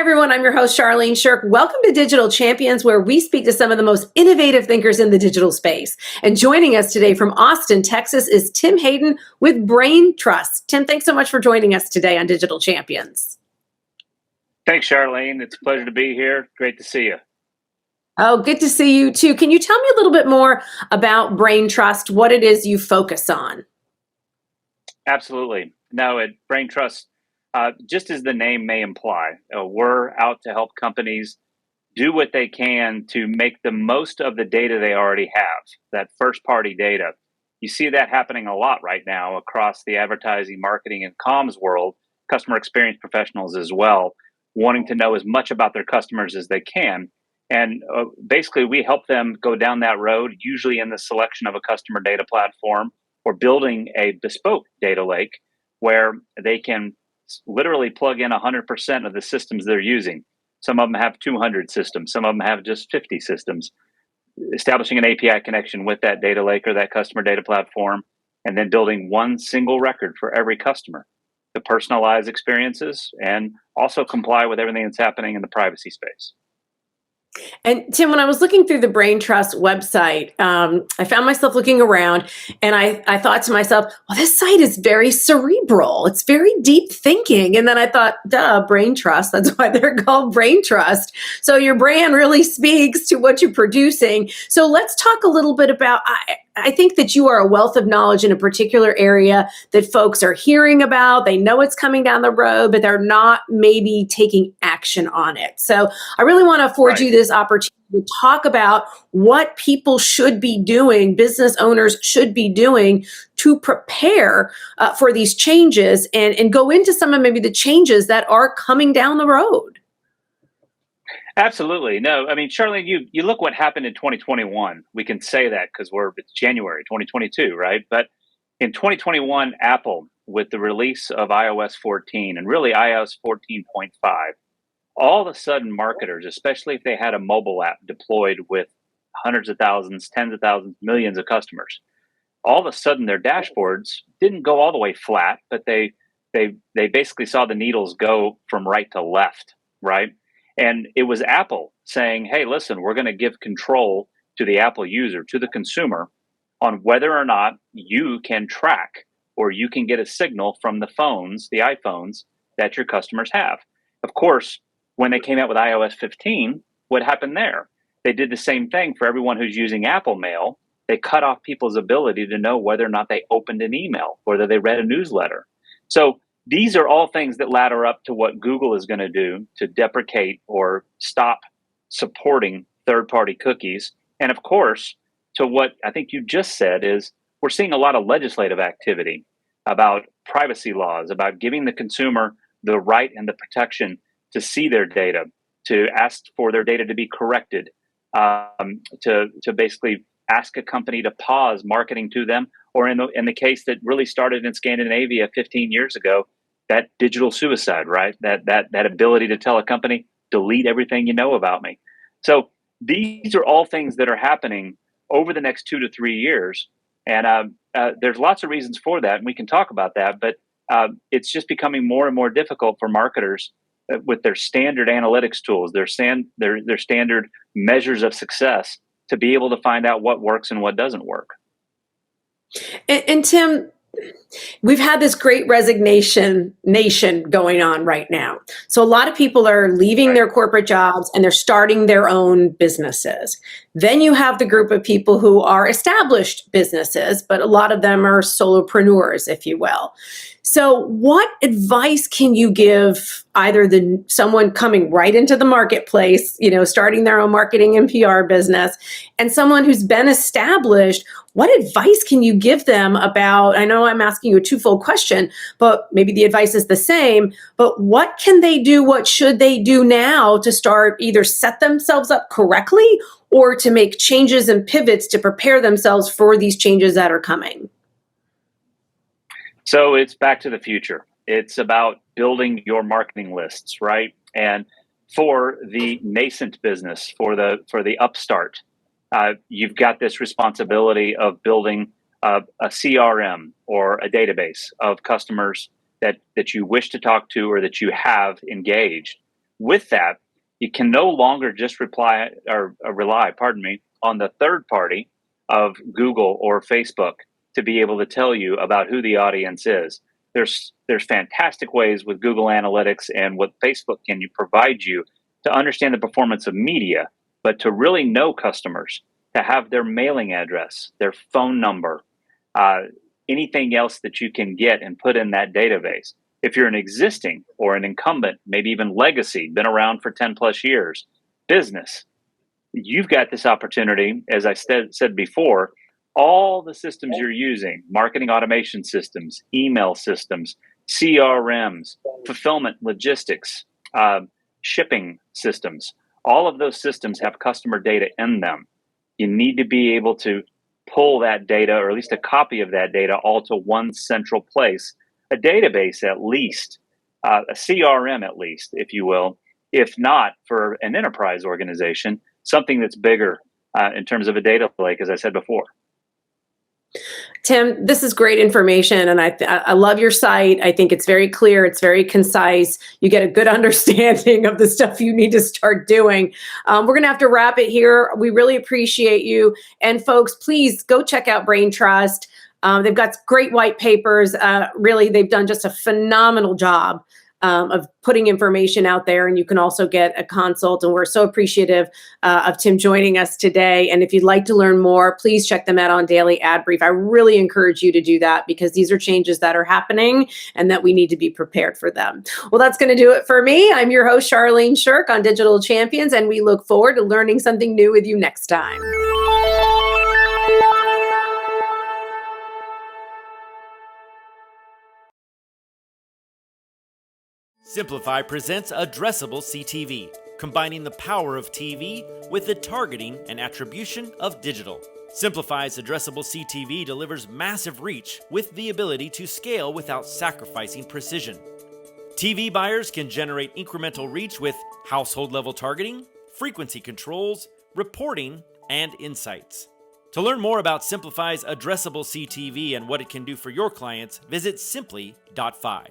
everyone. I'm your host, Charlene Shirk. Welcome to Digital Champions, where we speak to some of the most innovative thinkers in the digital space. And joining us today from Austin, Texas, is Tim Hayden with Brain Trust. Tim, thanks so much for joining us today on Digital Champions. Thanks, Charlene. It's a pleasure to be here. Great to see you. Oh, good to see you too. Can you tell me a little bit more about Brain Trust, what it is you focus on? Absolutely. No, at Brain Trust, just as the name may imply, we're out to help companies do what they can to make the most of the data they already have, that first-party data. You see that happening a lot right now across the advertising, marketing, and comms world, customer experience professionals as well, wanting to know as much about their customers as they can. And basically, we help them go down that road, usually in the selection of a customer data platform or building a bespoke data lake where they can literally plug in 100% of the systems they're using. Some of them have 200 systems. Some of them have just 50 systems. Establishing an API connection with that data lake or that customer data platform, and then building one single record for every customer to personalize experiences and also comply with everything that's happening in the privacy space. And Tim, when I was looking through the Brain Trust website, I found myself looking around and I thought to myself, well, this site is very cerebral. It's very deep thinking. And then I thought, duh, Brain Trust. That's why they're called Brain Trust. So your brand really speaks to what you're producing. So let's talk a little bit about, I think that you are a wealth of knowledge in a particular area that folks are hearing about. They know it's coming down the road, but they're not maybe taking action on it. So I really want to afford you this opportunity to talk about what people should be doing, business owners should be doing to prepare for these changes and go into some of maybe the changes that are coming down the road. Absolutely. No, I mean, Charlene, you look what happened in 2021. We can say that because it's January 2022, right? But in 2021, Apple, with the release of iOS 14 and really iOS 14.5, all of a sudden marketers, especially if they had a mobile app deployed with hundreds of thousands, tens of thousands, millions of customers, all of a sudden their dashboards didn't go all the way flat, but they basically saw the needles go from right to left, right? And it was Apple saying, hey, listen, we're going to give control to the Apple user, to the consumer, on whether or not you can track or you can get a signal from the phones, the iPhones that your customers have. Of course, when they came out with iOS 15, what happened there? They did the same thing for everyone who's using Apple Mail. They cut off people's ability to know whether or not they opened an email, whether they read a newsletter. So these are all things that ladder up to what Google is going to do to deprecate or stop supporting third-party cookies. And of course, to what I think you just said is we're seeing a lot of legislative activity about privacy laws, about giving the consumer the right and the protection to see their data, to ask for their data to be corrected, to basically ask a company to pause marketing to them, or in the case that really started in Scandinavia 15 years ago, that digital suicide, right? That ability to tell a company, delete everything you know about me. So these are all things that are happening over the next 2 to 3 years. And there's lots of reasons for that, and we can talk about that, but it's just becoming more and more difficult for marketers with their standard analytics tools, their standard measures of success, to be able to find out what works and what doesn't work. And Tim, we've had this great resignation nation going on right now. So a lot of people are leaving their corporate jobs and they're starting their own businesses. Then you have the group of people who are established businesses, but a lot of them are solopreneurs, if you will. So what advice can you give either someone coming right into the marketplace, starting their own marketing and PR business, and someone who's been established? What advice can you give them about, I know I'm asking you a twofold question, but maybe the advice is the same, but what can they do? What should they do now to start either set themselves up correctly or to make changes and pivots to prepare themselves for these changes that are coming? So it's back to the future. It's about building your marketing lists, right? And for the nascent business, for the upstart, you've got this responsibility of building a CRM or a database of customers that you wish to talk to or that you have engaged. With that, you can no longer just rely, on the third party of Google or Facebook to be able to tell you about who the audience is. There's fantastic ways with Google Analytics and what Facebook can provide you to understand the performance of media, but to really know customers, to have their mailing address, their phone number, anything else that you can get and put in that database. If you're an existing or an incumbent, maybe even legacy, been around for 10 plus years, business, you've got this opportunity, as I said before, all the systems you're using, marketing automation systems, email systems, CRMs, fulfillment, logistics, shipping systems, all of those systems have customer data in them. You need to be able to pull that data, or at least a copy of that data, all to one central place, a database at least, a CRM at least, if you will, if not for an enterprise organization, something that's bigger in terms of a data lake, as I said before. Tim, this is great information, and I love your site. I think it's very clear, it's very concise. You get a good understanding of the stuff you need to start doing. We're going to have to wrap it here. We really appreciate you. And folks, please go check out Brain Trust. They've got great white papers. Really, they've done just a phenomenal job of putting information out there, and you can also get a consult. And we're so appreciative of Tim joining us today. And if you'd like to learn more, please check them out on Daily Ad Brief. I really encourage you to do that, because these are changes that are happening and that we need to be prepared for them. Well, that's going to do it for me. I'm your host, Charlene Shirk on Digital Champions, and we look forward to learning something new with you next time. Simplify presents Addressable CTV, combining the power of TV with the targeting and attribution of digital. Simplify's Addressable CTV delivers massive reach with the ability to scale without sacrificing precision. TV buyers can generate incremental reach with household-level targeting, frequency controls, reporting, and insights. To learn more about Simplify's Addressable CTV and what it can do for your clients, visit simply.fi.